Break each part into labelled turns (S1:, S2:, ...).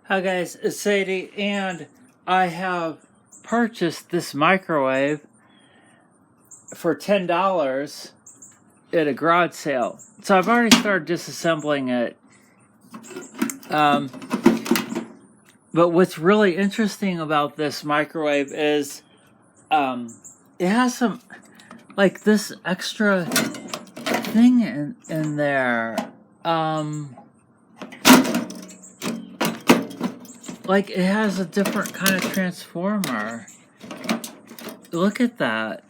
S1: Hi guys, it's Sadie, and I have purchased this microwave for $10 at a garage sale. So I've already started disassembling it. But what's really interesting about this microwave is it has some, like, this extra thing in there. Like, it has a different kind of transformer. Look at that.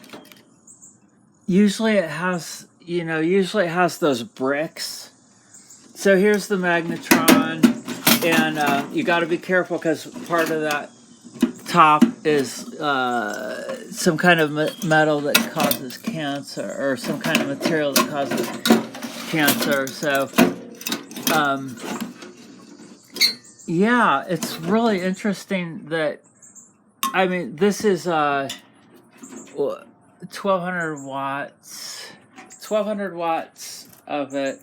S1: Usually it has, usually it has those bricks. So here's the magnetron, and you got to be careful because part of that top is some kind of metal that causes cancer, or some kind of material that causes cancer. So, yeah, it's really interesting that, I mean, this is 1200 watts, 1200 watts of it.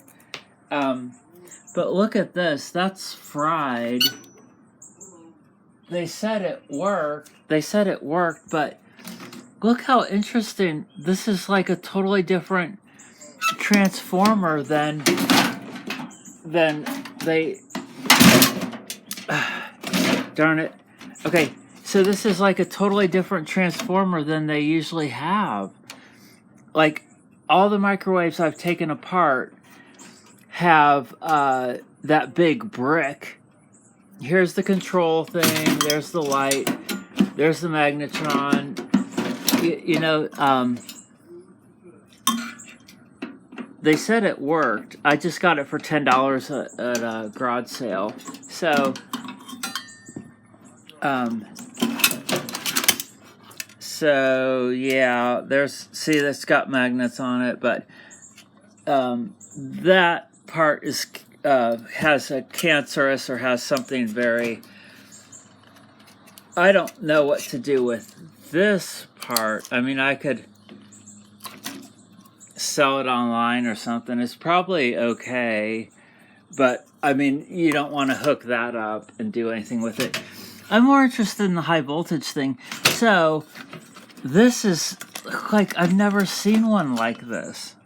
S1: But look at this, that's fried. They said it worked, but look how interesting. This is like a totally different transformer than they, darn it. Okay, so this is like a totally different transformer than they usually have. Like, all the microwaves I've taken apart have that big brick. Here's the control thing, there's the light, there's the magnetron. They said it worked. I just got it for $10 at a garage sale. So yeah, see, that's got magnets on it, but that part is has a cancerous, or has something very, I don't know what to do with this part. I mean, I could sell it online or something. It's probably okay, but I mean, you don't want to hook that up and do anything with it. I'm more interested in the high voltage thing. So this is, like, I've never seen one like this.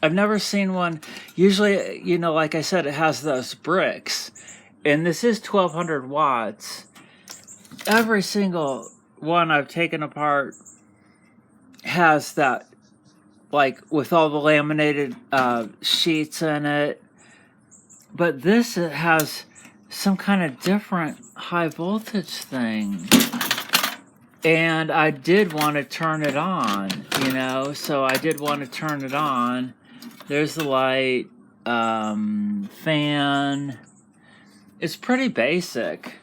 S1: I've never seen one. Usually, like I said, it has those bricks, and this is 1200 watts. Every single one I've taken apart has that, like, with all the laminated sheets in it. But this, it has some kind of different high voltage thing. And I did want to turn it on, so I did want to turn it on. There's the light, fan. It's pretty basic.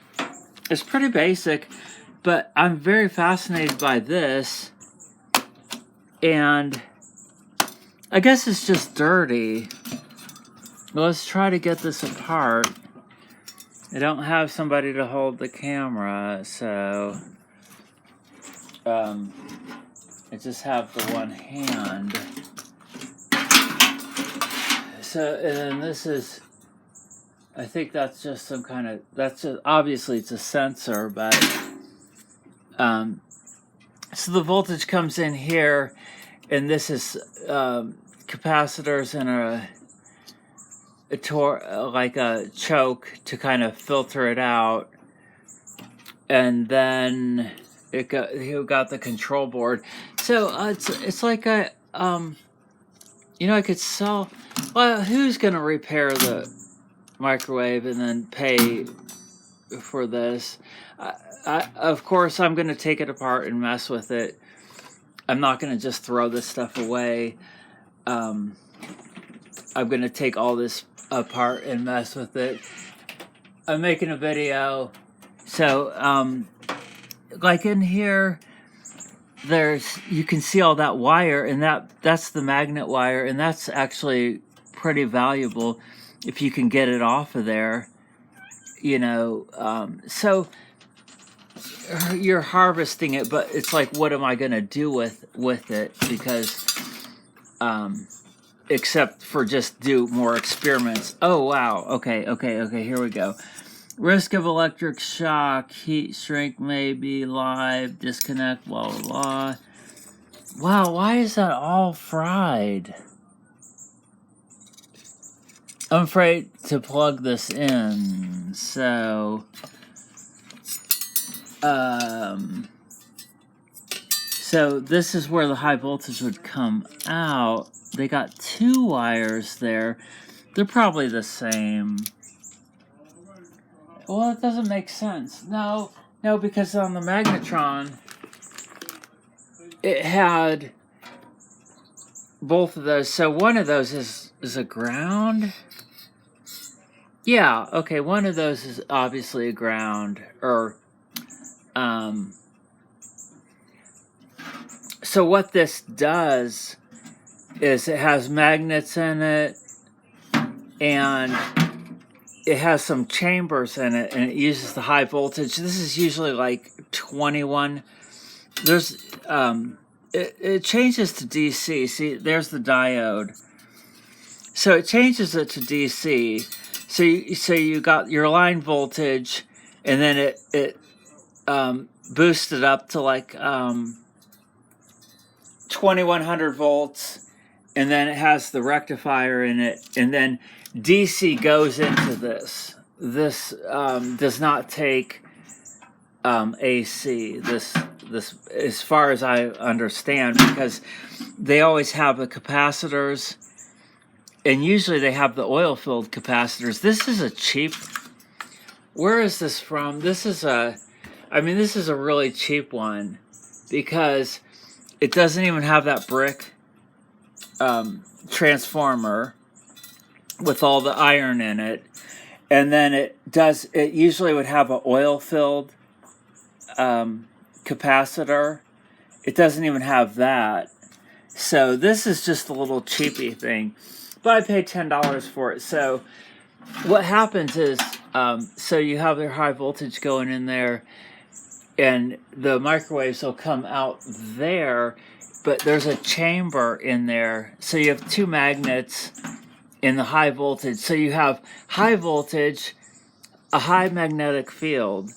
S1: But I'm very fascinated by this. And I guess it's just dirty. Let's try to get this apart. I don't have somebody to hold the camera, so I just have the one hand. So, and then this is, I think that's just some kind of, obviously it's a sensor, but so the voltage comes in here, and this is capacitors and like a choke to kind of filter it out, and then you got the control board. So it's like a I could sell. Well, who's gonna repair the microwave and then pay for this? Of course, I'm gonna take it apart and mess with it. I'm not gonna just throw this stuff away. I'm gonna take all this apart and mess with it. I'm making a video. So, like, in here, you can see all that wire, and that's the magnet wire, and that's actually pretty valuable if you can get it off of there. So you're harvesting it, but it's like, what am I gonna do with it? Because except for just do more experiments. Oh wow, okay, here we go. Risk of electric shock, heat shrink may be live, disconnect, blah, blah, blah. Wow, why is that all fried? I'm afraid to plug this in, so this is where the high voltage would come out. They got 2 wires there. They're probably the same. Well, it doesn't make sense. No, because on the magnetron, it had both of those. So one of those is a ground. Yeah, okay, one of those is obviously a ground, or, so what this does is it has magnets in it, and it has some chambers in it, and it uses the high voltage. This is usually like 21. There's, it changes to DC. See, there's the diode. So it changes it to DC. So you got your line voltage, and then it boosted up to like 2100 volts, and then it has the rectifier in it, and then DC goes into this. This does not take AC. This as far as I understand, because they always have the capacitors. And usually they have the oil-filled capacitors. This is a cheap... Where is this from? This is a really cheap one, because it doesn't even have that brick transformer with all the iron in it. And then it usually would have an oil-filled capacitor. It doesn't even have that. So this is just a little cheapy thing. But I paid $10 for it. So what happens is, so you have your high voltage going in there, and the microwaves will come out there, but there's a chamber in there. So you have 2 magnets in the high voltage. So you have high voltage, a high magnetic field,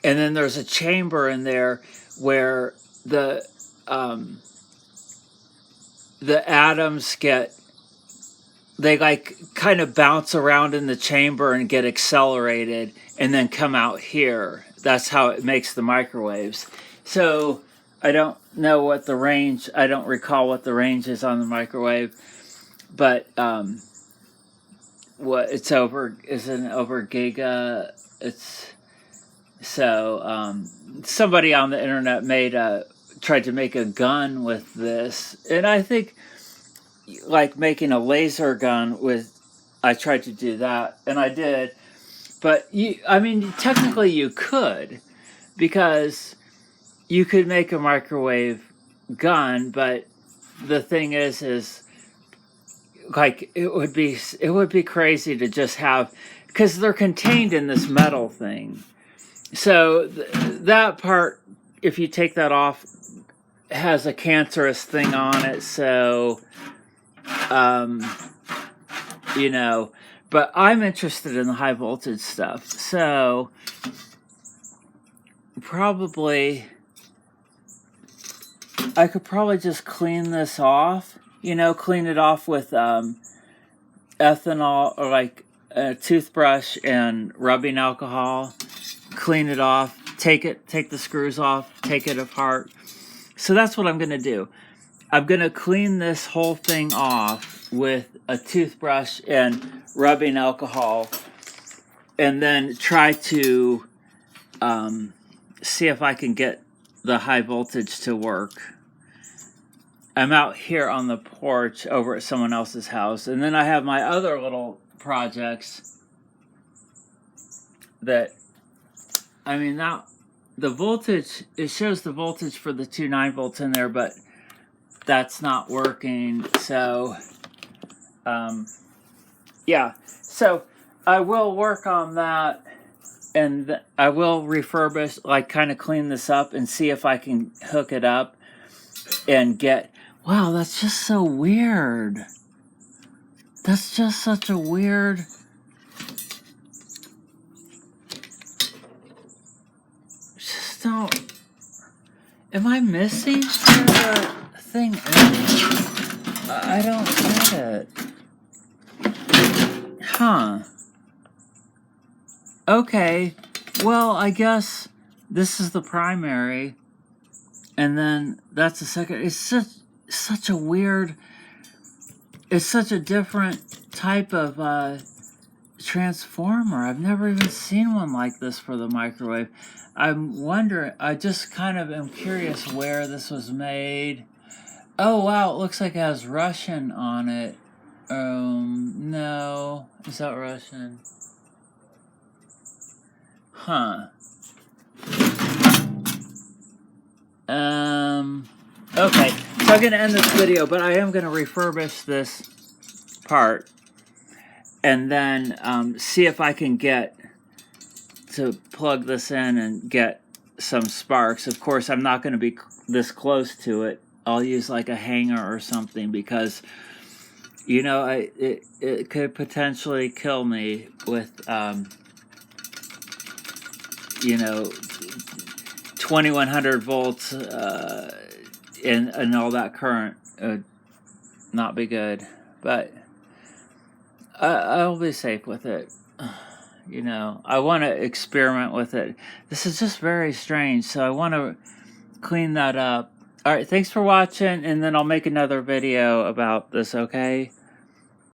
S1: and then there's a chamber in there where the atoms they like kind of bounce around in the chamber and get accelerated and then come out here. That's how it makes the microwaves. So I don't know what the range, I don't recall what the range is on the microwave, but what it's over, isn't over giga. It's so somebody on the internet tried to make a gun with this, and I think like making a laser gun with, I tried to do that, and I did, but technically you could, because you could make a microwave gun, but the thing is like it would be crazy to just have, because they're contained in this metal thing. So that part, if you take that off, has a cancerous thing on it. So but I'm interested in the high voltage stuff. So probably I could probably just clean this off, clean it off with ethanol, or like a toothbrush and rubbing alcohol, clean it off, take the screws off, take it apart. So that's what I'm going to do. I'm going to clean this whole thing off with a toothbrush and rubbing alcohol, and then try to see if I can get the high voltage to work. I'm out here on the porch over at someone else's house, and then I have my other little projects that, now the voltage, it shows the voltage for the 2 9-volts in there, but that's not working. So yeah, so I will work on that, and I will refurbish, like kind of clean this up and see if I can hook it up and get, wow, that's just so weird. That's just such a weird, just don't... Am I missing where the thing is? I don't get it. Huh. Okay. Well, I guess this is the primary. And then that's the second. It's such a weird... It's such a different type of transformer. I've never even seen one like this for the microwave. I'm wondering, I just kind of am curious where this was made. Oh wow, it looks like it has Russian on it. No. Is that Russian? Huh. Okay, so I'm going to end this video, but I am going to refurbish this part and then see if I can get to plug this in and get some sparks. Of course, I'm not going to be this close to it. I'll use like a hanger or something because, you know, it could potentially kill me with, you know, 2100 volts and all that current would not be good, but I'll be safe with it. You know, I want to experiment with it. This is just very strange, so I want to clean that up. All right, thanks for watching, and then I'll make another video about this, okay?